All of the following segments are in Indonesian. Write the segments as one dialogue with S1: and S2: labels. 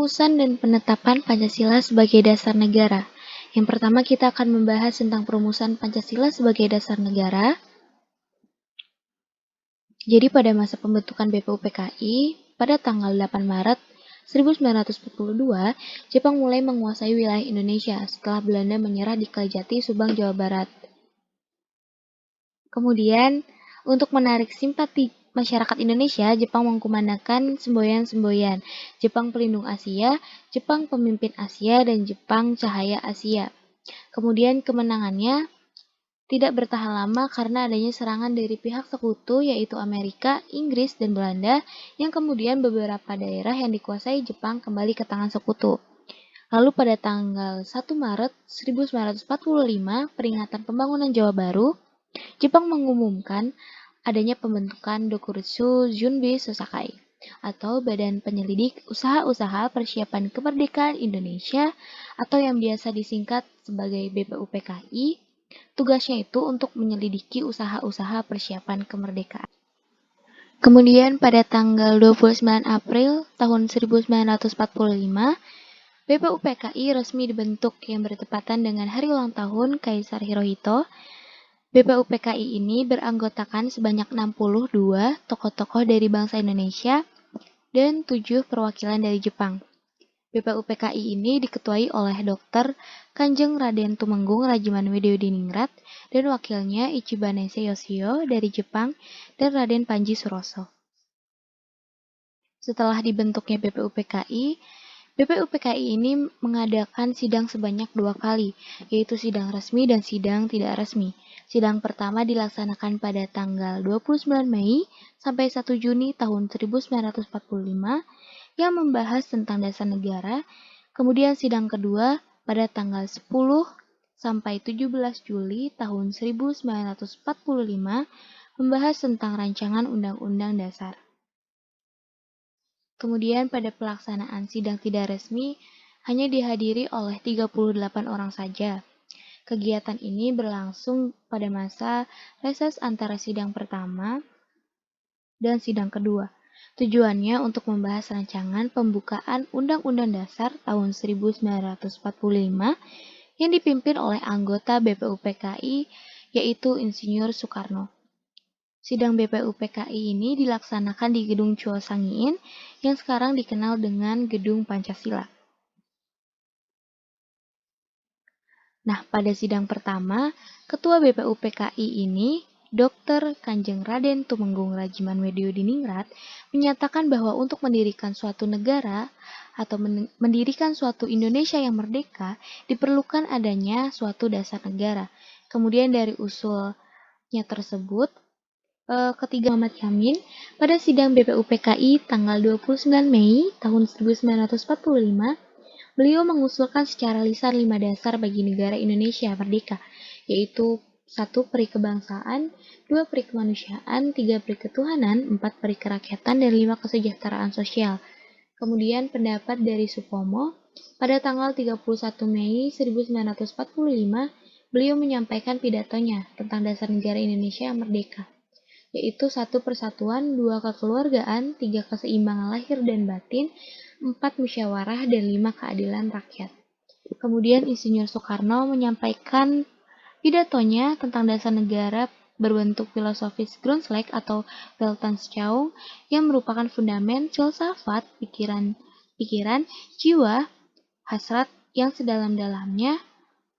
S1: Perumusan dan penetapan Pancasila sebagai dasar negara. Yang pertama kita akan membahas tentang perumusan Pancasila sebagai dasar negara. Jadi pada masa pembentukan BPUPKI, pada tanggal 8 Maret 1942, Jepang mulai menguasai wilayah Indonesia setelah Belanda menyerah di Kalijati, Subang, Jawa Barat. Kemudian, untuk menarik simpati masyarakat Indonesia, Jepang mengkumandangkan semboyan-semboyan Jepang Pelindung Asia, Jepang Pemimpin Asia, dan Jepang Cahaya Asia. Kemudian kemenangannya tidak bertahan lama karena adanya serangan dari pihak sekutu yaitu Amerika, Inggris, dan Belanda yang kemudian beberapa daerah yang dikuasai Jepang kembali ke tangan sekutu. Lalu pada tanggal 1 Maret 1945, peringatan pembangunan Jawa Baru, Jepang mengumumkan adanya pembentukan Dokuritsu Junbi Sosakai atau Badan Penyelidik Usaha-Usaha Persiapan Kemerdekaan Indonesia atau yang biasa disingkat sebagai BPUPKI. Tugasnya itu untuk menyelidiki usaha-usaha persiapan kemerdekaan. Kemudian pada tanggal 29 April tahun 1945, BPUPKI resmi dibentuk yang bertepatan dengan hari ulang tahun Kaisar Hirohito. BPUPKI ini beranggotakan sebanyak 62 tokoh-tokoh dari bangsa Indonesia dan 7 perwakilan dari Jepang. BPUPKI ini diketuai oleh Dr. Kanjeng Raden Tumenggung Rajimanwedodiningrat dan wakilnya Ichibanese Yoshio dari Jepang dan Raden Panji Suroso. Setelah dibentuknya BPUPKI ini mengadakan sidang sebanyak 2 kali, yaitu sidang resmi dan sidang tidak resmi. Sidang pertama dilaksanakan pada tanggal 29 Mei sampai 1 Juni tahun 1945 yang membahas tentang dasar negara. Kemudian sidang kedua pada tanggal 10 sampai 17 Juli tahun 1945 membahas tentang rancangan Undang-Undang Dasar. Kemudian pada pelaksanaan sidang tidak resmi hanya dihadiri oleh 38 orang saja. Kegiatan ini berlangsung pada masa reses antara sidang pertama dan sidang kedua. Tujuannya untuk membahas rancangan pembukaan Undang-Undang Dasar tahun 1945 yang dipimpin oleh anggota BPUPKI yaitu Insinyur Soekarno. Sidang BPUPKI ini dilaksanakan di Gedung Chuo Sangiin yang sekarang dikenal dengan Gedung Pancasila. Nah, pada sidang pertama, Ketua BPUPKI ini, Dr. Kanjeng Raden Tumenggung Rajimanwedodiningrat, menyatakan bahwa untuk mendirikan suatu negara atau mendirikan suatu Indonesia yang merdeka, diperlukan adanya suatu dasar negara. Kemudian dari usulnya tersebut, ketiga Muhammad Yamin pada sidang BPUPKI tanggal 29 Mei tahun 1945, beliau mengusulkan secara lisan 5 dasar bagi negara Indonesia merdeka, yaitu 1. Peri kebangsaan, 2. Peri kemanusiaan, 3. Peri ketuhanan, 4. Peri kerakyatan, dan 5. Kesejahteraan sosial. Kemudian pendapat dari Supomo pada tanggal 31 Mei 1945, beliau menyampaikan pidatonya tentang dasar negara Indonesia yang merdeka, yaitu 1. Persatuan, 2. Kekeluargaan, 3. Keseimbangan lahir dan batin, 4. Musyawarah, dan 5. Keadilan rakyat. Kemudian Insinyur Soekarno menyampaikan pidatonya tentang dasar negara berbentuk filosofis Grundslag atau Weltanschauung yang merupakan fundamen filsafat pikiran, jiwa, hasrat yang sedalam-dalamnya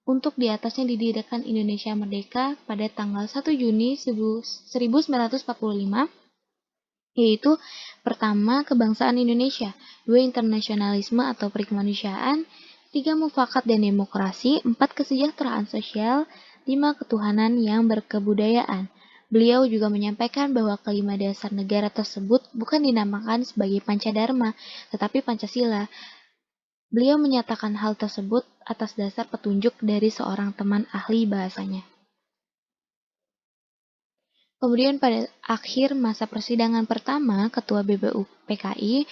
S1: untuk di atasnya didirikan Indonesia merdeka pada tanggal 1 Juni 1945, yaitu pertama kebangsaan Indonesia, 2. Internasionalisme atau peri kemanusiaan, 3. Mufakat dan demokrasi, 4. Kesejahteraan sosial, 5. Ketuhanan yang berkebudayaan. Beliau juga menyampaikan bahwa kelima dasar negara tersebut bukan dinamakan sebagai Pancadharma, tetapi Pancasila. Beliau menyatakan hal tersebut atas dasar petunjuk dari seorang teman ahli bahasanya. Kemudian pada akhir masa persidangan pertama, Ketua BPUPKI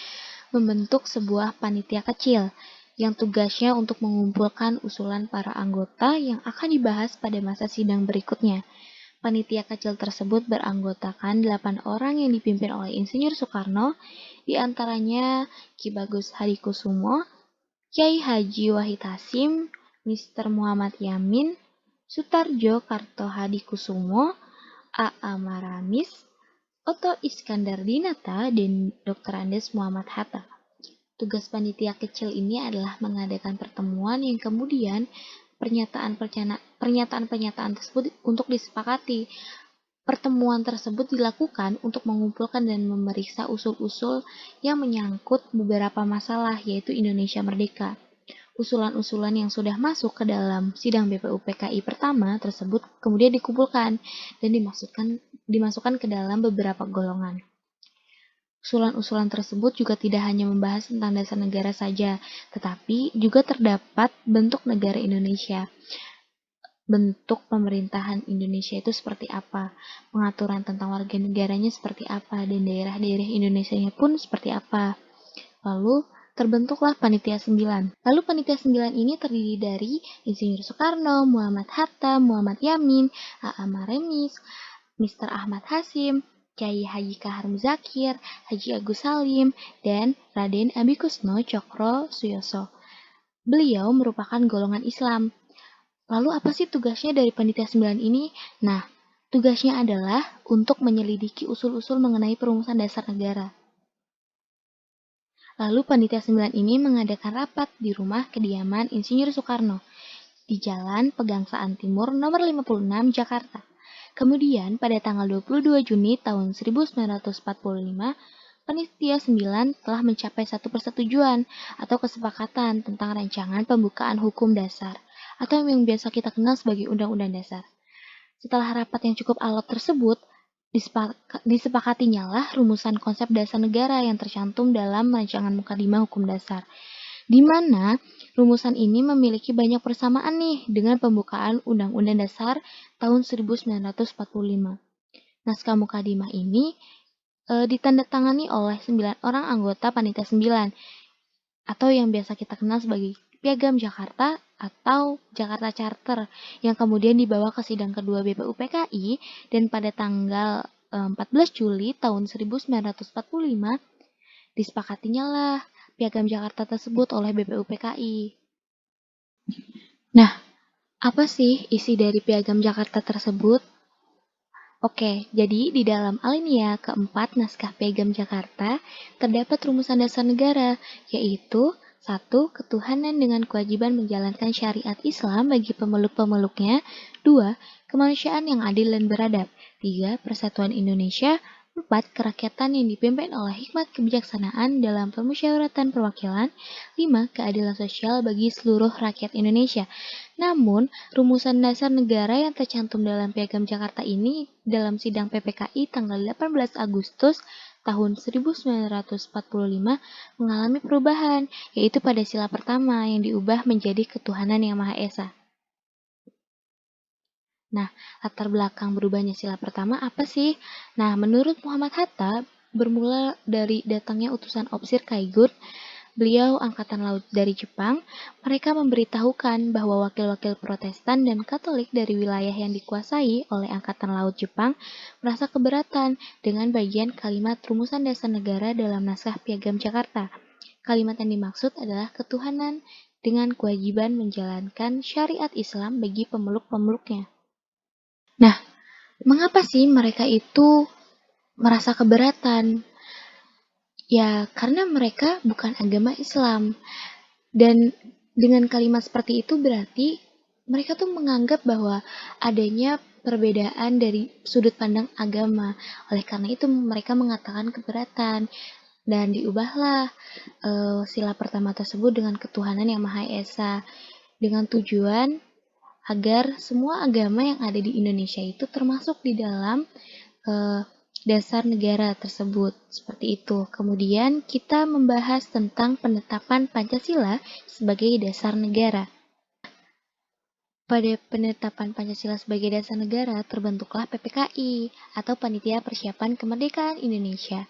S1: membentuk sebuah panitia kecil yang tugasnya untuk mengumpulkan usulan para anggota yang akan dibahas pada masa sidang berikutnya. Panitia kecil tersebut beranggotakan 8 orang yang dipimpin oleh Insinyur Soekarno, di antaranya Ki Bagus Hadikusumo, Kyai Haji Wahid Hasyim, Mr. Muhammad Yamin, Sutarjo Kartohadikusumo, A.A. Maramis, Oto Iskandar Dinata, dan Dr. Andes Muhammad Hatta. Tugas panitia kecil ini adalah mengadakan pertemuan yang kemudian pernyataan-pernyataan tersebut untuk disepakati. Pertemuan tersebut dilakukan untuk mengumpulkan dan memeriksa usul-usul yang menyangkut beberapa masalah, yaitu Indonesia Merdeka. Usulan-usulan yang sudah masuk ke dalam sidang BPUPKI pertama tersebut kemudian dikumpulkan dan dimasukkan ke dalam beberapa golongan. Usulan-usulan tersebut juga tidak hanya membahas tentang dasar negara saja, tetapi juga terdapat bentuk negara Indonesia. Bentuk pemerintahan Indonesia itu seperti apa, pengaturan tentang warga negaranya seperti apa, dan daerah-daerah Indonesianya pun seperti apa. Lalu terbentuklah Panitia 9. Lalu Panitia 9 ini terdiri dari Insinyur Soekarno, Muhammad Hatta, Muhammad Yamin, A.A. Maramis, Mr. Ahmad Hasyim, Kyai Haji Kahar Muzakir, Haji Agus Salim, dan Raden Abikusno Cokro Suyoso. Beliau merupakan golongan Islam. Lalu apa sih tugasnya dari Panitia 9 ini? Nah, tugasnya adalah untuk menyelidiki usul-usul mengenai perumusan dasar negara. Lalu Panitia 9 ini mengadakan rapat di rumah kediaman Insinyur Soekarno di Jalan Pegangsaan Timur nomor 56 Jakarta. Kemudian pada tanggal 22 Juni tahun 1945, Panitia 9 telah mencapai satu persetujuan atau kesepakatan tentang rancangan pembukaan hukum dasar atau yang biasa kita kenal sebagai Undang-Undang Dasar. Setelah rapat yang cukup alot tersebut, disepakatinya lah rumusan konsep dasar negara yang tercantum dalam rancangan Mukadimah Hukum Dasar, di mana rumusan ini memiliki banyak persamaan nih dengan pembukaan Undang-Undang Dasar tahun 1945. Naskah Mukadimah ini ditandatangani oleh 9 orang anggota Panitia 9 atau yang biasa kita kenal sebagai Piagam Jakarta atau Jakarta Charter yang kemudian dibawa ke sidang kedua BPUPKI dan pada tanggal 14 Juli tahun 1945 disepakatinya lah Piagam Jakarta tersebut oleh BPUPKI. Nah, apa sih isi dari Piagam Jakarta tersebut? Oke, jadi di dalam alinea keempat naskah Piagam Jakarta terdapat rumusan dasar negara, yaitu 1. Ketuhanan dengan kewajiban menjalankan syariat Islam bagi pemeluk-pemeluknya. 2. Kemanusiaan yang adil dan beradab. 3. Persatuan Indonesia. 4. Kerakyatan yang dipimpin oleh hikmat kebijaksanaan dalam permusyawaratan perwakilan. 5. Keadilan sosial bagi seluruh rakyat Indonesia. Namun, rumusan dasar negara yang tercantum dalam Piagam Jakarta ini dalam sidang PPKI tanggal 18 Agustus tahun 1945 mengalami perubahan, yaitu pada sila pertama yang diubah menjadi ketuhanan yang Maha Esa. Nah, latar belakang berubahnya sila pertama apa sih? Nah, menurut Muhammad Hatta, bermula dari datangnya utusan Opsir Kaigun, beliau angkatan laut dari Jepang, mereka memberitahukan bahwa wakil-wakil Protestan dan Katolik dari wilayah yang dikuasai oleh angkatan laut Jepang merasa keberatan dengan bagian kalimat rumusan dasar negara dalam naskah Piagam Jakarta. Kalimat yang dimaksud adalah ketuhanan dengan kewajiban menjalankan syariat Islam bagi pemeluk-pemeluknya. Nah, mengapa sih mereka itu merasa keberatan? Ya, karena mereka bukan agama Islam. Dan dengan kalimat seperti itu berarti mereka tuh menganggap bahwa adanya perbedaan dari sudut pandang agama. Oleh karena itu mereka mengatakan keberatan. Dan diubahlah sila pertama tersebut dengan ketuhanan yang Maha Esa. Dengan tujuan agar semua agama yang ada di Indonesia itu termasuk di dalam dasar negara tersebut. Seperti itu. Kemudian kita membahas tentang penetapan Pancasila sebagai dasar negara. Pada penetapan Pancasila sebagai dasar negara terbentuklah PPKI atau Panitia Persiapan Kemerdekaan Indonesia.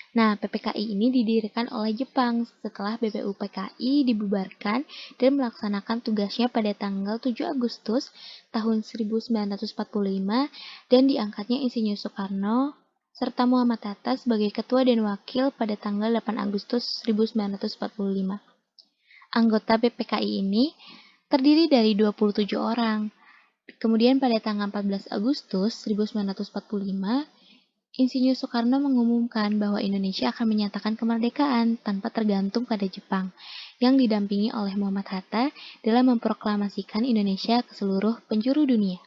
S1: Nah, PPKI ini didirikan oleh Jepang setelah BPUPKI dibubarkan dan melaksanakan tugasnya pada tanggal 7 Agustus tahun 1945 dan diangkatnya Insinyur Soekarno serta Muhammad Hatta sebagai ketua dan wakil pada tanggal 8 Agustus 1945. Anggota BPKI ini terdiri dari 27 orang. Kemudian pada tanggal 14 Agustus 1945, Insinyur Soekarno mengumumkan bahwa Indonesia akan menyatakan kemerdekaan tanpa tergantung pada Jepang, yang didampingi oleh Muhammad Hatta dalam memproklamasikan Indonesia ke seluruh penjuru dunia.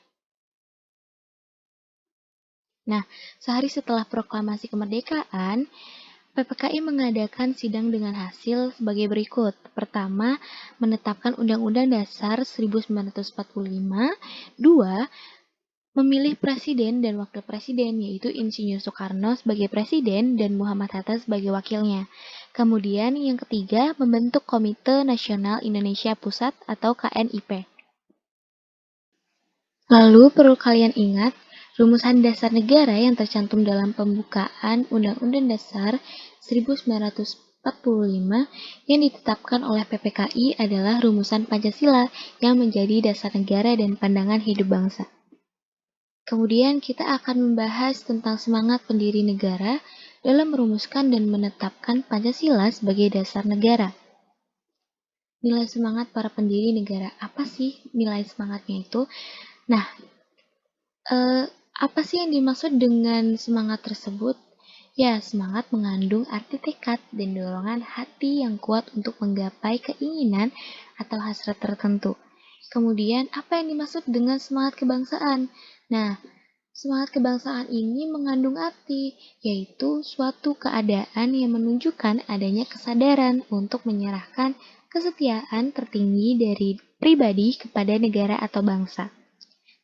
S1: Nah, sehari setelah proklamasi kemerdekaan, PPKI mengadakan sidang dengan hasil sebagai berikut. Pertama, menetapkan Undang-Undang Dasar 1945. Dua, memilih presiden dan wakil presiden, yaitu Insinyur Soekarno sebagai presiden dan Muhammad Hatta sebagai wakilnya. Kemudian yang ketiga, membentuk Komite Nasional Indonesia Pusat atau KNIP. Lalu perlu kalian ingat, rumusan dasar negara yang tercantum dalam pembukaan Undang-Undang Dasar 1945 yang ditetapkan oleh PPKI adalah rumusan Pancasila yang menjadi dasar negara dan pandangan hidup bangsa. Kemudian kita akan membahas tentang semangat pendiri negara dalam merumuskan dan menetapkan Pancasila sebagai dasar negara. Nilai semangat para pendiri negara, apa sih nilai semangatnya itu? Nah, apa sih yang dimaksud dengan semangat tersebut? Ya, semangat mengandung arti tekad dan dorongan hati yang kuat untuk menggapai keinginan atau hasrat tertentu. Kemudian, apa yang dimaksud dengan semangat kebangsaan? Nah, semangat kebangsaan ini mengandung arti, yaitu suatu keadaan yang menunjukkan adanya kesadaran untuk menyerahkan kesetiaan tertinggi dari pribadi kepada negara atau bangsa.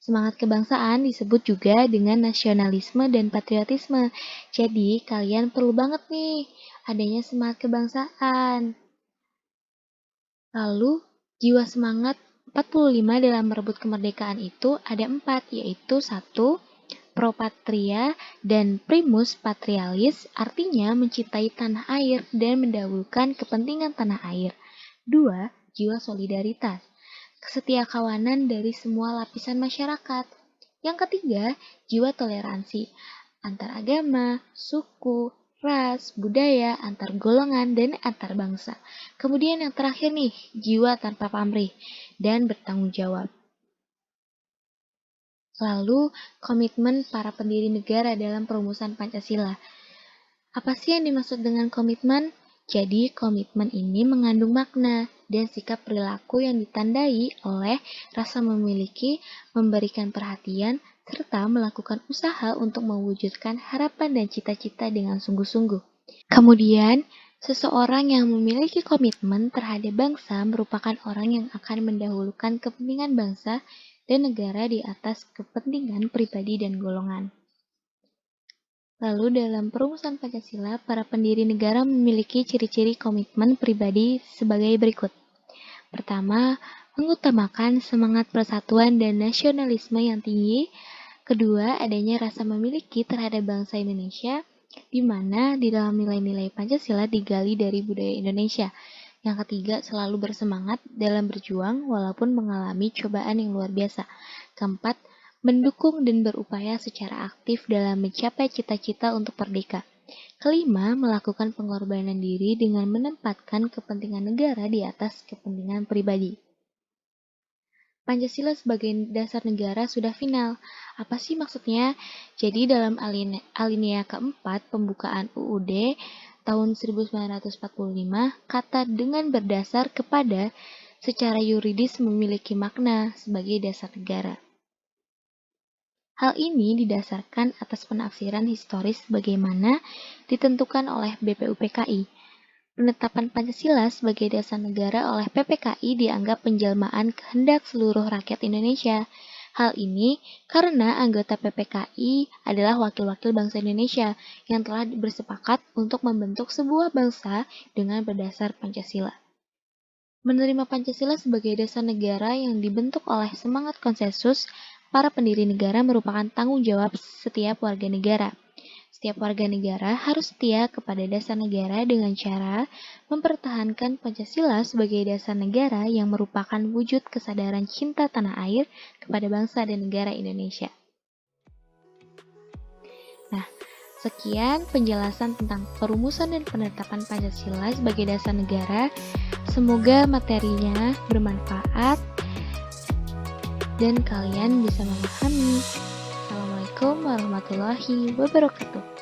S1: Semangat kebangsaan disebut juga dengan nasionalisme dan patriotisme. Jadi, kalian perlu banget nih adanya semangat kebangsaan. Lalu, jiwa semangat 45 dalam merebut kemerdekaan itu ada 4, yaitu 1. Pro patria dan primus patrialis, artinya mencintai tanah air dan mendahulukan kepentingan tanah air. 2. Jiwa solidaritas, kesetiakawanan dari semua lapisan masyarakat. Yang ketiga, jiwa toleransi, antar agama, suku, ras, budaya, antar golongan, dan antar bangsa. Kemudian yang terakhir nih, jiwa tanpa pamrih dan bertanggung jawab. Lalu, komitmen para pendiri negara dalam perumusan Pancasila. Apa sih yang dimaksud dengan komitmen? Jadi, komitmen ini mengandung makna dan sikap perilaku yang ditandai oleh rasa memiliki, memberikan perhatian, serta melakukan usaha untuk mewujudkan harapan dan cita-cita dengan sungguh-sungguh. Kemudian, seseorang yang memiliki komitmen terhadap bangsa merupakan orang yang akan mendahulukan kepentingan bangsa dan negara di atas kepentingan pribadi dan golongan. Lalu dalam perumusan Pancasila, para pendiri negara memiliki ciri-ciri komitmen pribadi sebagai berikut. Pertama, mengutamakan semangat persatuan dan nasionalisme yang tinggi. Kedua, adanya rasa memiliki terhadap bangsa Indonesia, di mana di dalam nilai-nilai Pancasila digali dari budaya Indonesia. Yang ketiga, selalu bersemangat dalam berjuang walaupun mengalami cobaan yang luar biasa. Keempat, mendukung dan berupaya secara aktif dalam mencapai cita-cita untuk merdeka. Kelima, melakukan pengorbanan diri dengan menempatkan kepentingan negara di atas kepentingan pribadi. Pancasila sebagai dasar negara sudah final. Apa sih maksudnya? Jadi dalam alinea keempat pembukaan UUD tahun 1945, kata dengan berdasar kepada secara yuridis memiliki makna sebagai dasar negara. Hal ini didasarkan atas penafsiran historis bagaimana ditentukan oleh BPUPKI. Penetapan Pancasila sebagai dasar negara oleh PPKI dianggap penjelmaan kehendak seluruh rakyat Indonesia. Hal ini karena anggota PPKI adalah wakil-wakil bangsa Indonesia yang telah bersepakat untuk membentuk sebuah bangsa dengan berdasar Pancasila. Menerima Pancasila sebagai dasar negara yang dibentuk oleh semangat konsensus para pendiri negara merupakan tanggung jawab setiap warga negara. Setiap warga negara harus setia kepada dasar negara dengan cara mempertahankan Pancasila sebagai dasar negara yang merupakan wujud kesadaran cinta tanah air kepada bangsa dan negara Indonesia. Nah, sekian penjelasan tentang perumusan dan penetapan Pancasila sebagai dasar negara. Semoga materinya bermanfaat dan kalian bisa memahami. Assalamualaikum warahmatullahi wabarakatuh.